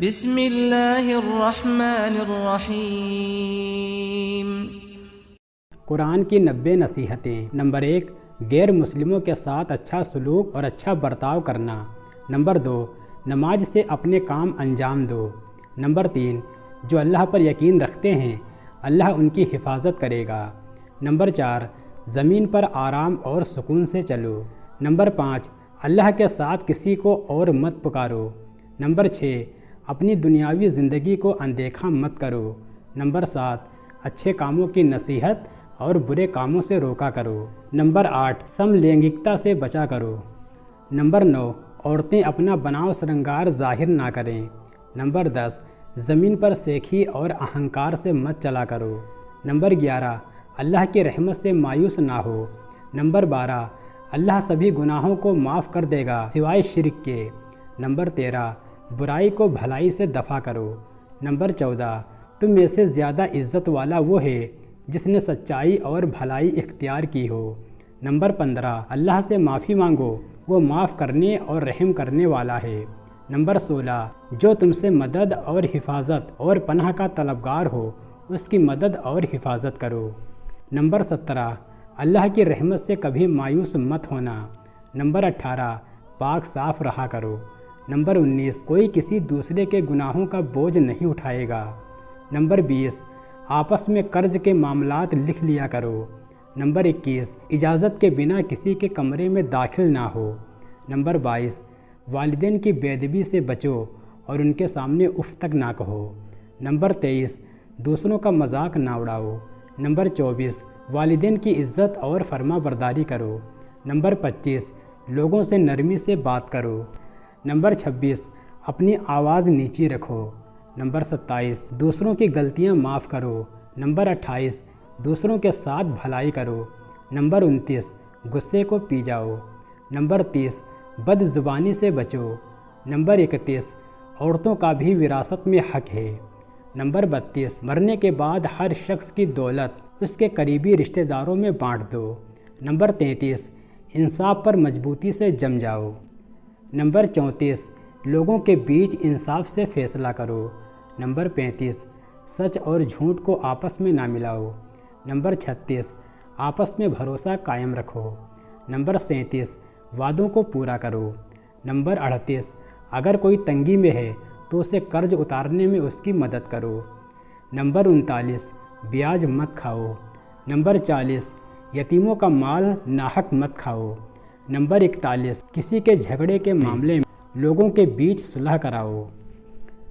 بسم اللہ الرحمن الرحیم۔ قرآن کی 90 نصیحتیں۔ نمبر 1، غیر مسلموں کے ساتھ اچھا سلوک اور اچھا برتاؤ کرنا۔ نمبر 2، نماز سے اپنے کام انجام دو۔ نمبر 3، جو اللہ پر یقین رکھتے ہیں اللہ ان کی حفاظت کرے گا۔ نمبر 4، زمین پر آرام اور سکون سے چلو۔ نمبر 5، اللہ کے ساتھ کسی کو اور مت پکارو۔ نمبر 6، اپنی دنیاوی زندگی کو اندیکھا مت کرو۔ نمبر 7، اچھے کاموں کی نصیحت اور برے کاموں سے روکا کرو۔ نمبر 8، سم لینگکتا سے بچا کرو۔ نمبر 9، عورتیں اپنا بناؤ سرنگار ظاہر نہ کریں۔ نمبر 10، زمین پر سیکھی اور اہنکار سے مت چلا کرو۔ نمبر 11، اللہ کی رحمت سے مایوس نہ ہو۔ نمبر 12، اللہ سبھی گناہوں کو معاف کر دے گا سوائے شرک کے۔ نمبر 13، برائی کو بھلائی سے دفع کرو۔ نمبر 14، تم میں سے زیادہ عزت والا وہ ہے جس نے سچائی اور بھلائی اختیار کی ہو۔ نمبر 15، اللہ سے معافی مانگو، وہ معاف کرنے اور رحم کرنے والا ہے۔ نمبر 16، جو تم سے مدد اور حفاظت اور پناہ کا طلبگار ہو اس کی مدد اور حفاظت کرو۔ نمبر 17، اللہ کی رحمت سے کبھی مایوس مت ہونا۔ نمبر 18، پاک صاف رہا کرو۔ نمبر 19، کوئی کسی دوسرے کے گناہوں کا بوجھ نہیں اٹھائے گا۔ نمبر 20، آپس میں قرض کے معاملات لکھ لیا کرو۔ نمبر 21، اجازت کے بنا کسی کے کمرے میں داخل نہ ہو۔ نمبر 22، والدین کی بے ادبی سے بچو اور ان کے سامنے اف تک نہ کہو۔ نمبر 23، دوسروں کا مذاق نہ اڑاؤ۔ نمبر 24، والدین کی عزت اور فرما برداری کرو۔ نمبر 25، لوگوں سے نرمی سے بات کرو۔ نمبر 26، اپنی آواز نیچی رکھو۔ نمبر 27، دوسروں کی غلطیاں معاف کرو۔ نمبر 28، دوسروں کے ساتھ بھلائی کرو۔ نمبر 29، غصے کو پی جاؤ۔ نمبر 30، بد زبانی سے بچو۔ نمبر 31، عورتوں کا بھی وراثت میں حق ہے۔ نمبر 32، مرنے کے بعد ہر شخص کی دولت اس کے قریبی رشتہ داروں میں بانٹ دو۔ نمبر 33، انصاف پر مضبوطی سے جم جاؤ۔ نمبر 34، لوگوں کے بیچ انصاف سے فیصلہ کرو۔ نمبر 35، سچ اور جھوٹ کو آپس میں نہ ملاؤ۔ نمبر 36، آپس میں بھروسہ قائم رکھو۔ نمبر 37، وعدوں کو پورا کرو۔ نمبر 38، اگر کوئی تنگی میں ہے تو اسے قرض اتارنے میں اس کی مدد کرو۔ نمبر 39، بیاج مت کھاؤ۔ نمبر 40، یتیموں کا مال ناحق مت کھاؤ۔ نمبر 41، کسی کے جھگڑے کے معاملے میں لوگوں کے بیچ صلح کراؤ۔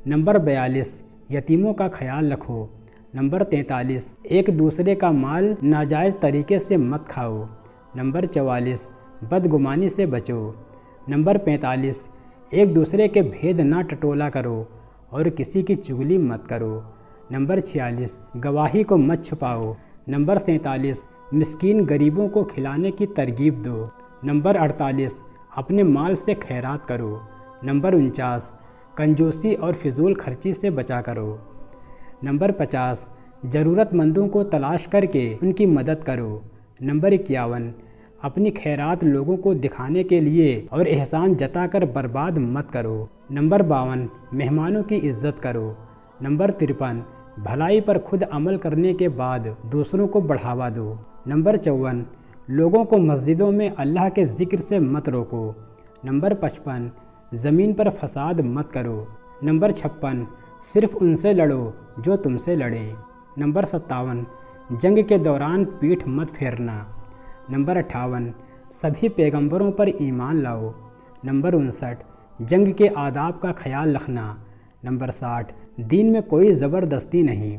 نمبر 42، یتیموں کا خیال رکھو۔ نمبر 43، ایک دوسرے کا مال ناجائز طریقے سے مت کھاؤ۔ نمبر 44، بدگمانی سے بچو۔ نمبر 45، ایک دوسرے کے بھید نہ ٹٹولا کرو اور کسی کی چغلی مت کرو۔ نمبر 46، گواہی کو مت چھپاؤ۔ نمبر 47، مسکین غریبوں کو کھلانے کی ترغیب دو۔ نمبر 48، اپنے مال سے خیرات کرو۔ نمبر 49، کنجوسی اور فضول خرچی سے بچا کرو۔ نمبر 50، ضرورت مندوں کو تلاش کر کے ان کی مدد کرو۔ نمبر 51، اپنی خیرات لوگوں کو دکھانے کے لیے اور احسان جتا کر برباد مت کرو۔ نمبر 52، مہمانوں کی عزت کرو۔ نمبر 53، بھلائی پر خود عمل کرنے کے بعد دوسروں کو بڑھاوا دو۔ نمبر 54، لوگوں کو مسجدوں میں اللہ کے ذکر سے مت روکو۔ نمبر 55، زمین پر فساد مت کرو۔ نمبر 56، صرف ان سے لڑو جو تم سے لڑیں۔ نمبر 57، جنگ کے دوران پیٹھ مت پھیرنا۔ نمبر 58، سبھی پیغمبروں پر ایمان لاؤ۔ نمبر 59، جنگ کے آداب کا خیال رکھنا۔ نمبر 60، دین میں کوئی زبردستی نہیں۔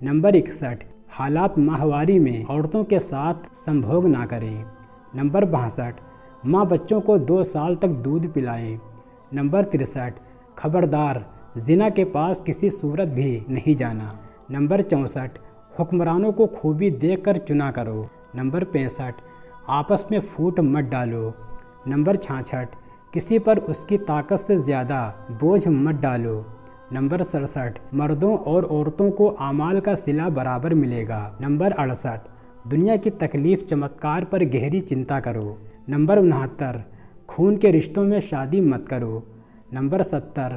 نمبر 61، حالات ماہواری میں عورتوں کے ساتھ سمبھوگ نہ کریں۔ نمبر 62، ماں بچوں کو 2 سال تک دودھ پلائیں۔ نمبر 63، خبردار زنا کے پاس کسی صورت بھی نہیں جانا۔ نمبر 64، حکمرانوں کو خوبی دیکھ کر چنا کرو۔ نمبر 65، آپس میں پھوٹ مت ڈالو۔ نمبر 66، کسی پر اس کی طاقت سے زیادہ بوجھ مت ڈالو۔ نمبر 67، مردوں اور عورتوں کو اعمال کا صلہ برابر ملے گا۔ نمبر 68، دنیا کی تکلیف چمتکار پر گہری چنتا کرو۔ نمبر 69، خون کے رشتوں میں شادی مت کرو۔ نمبر 70،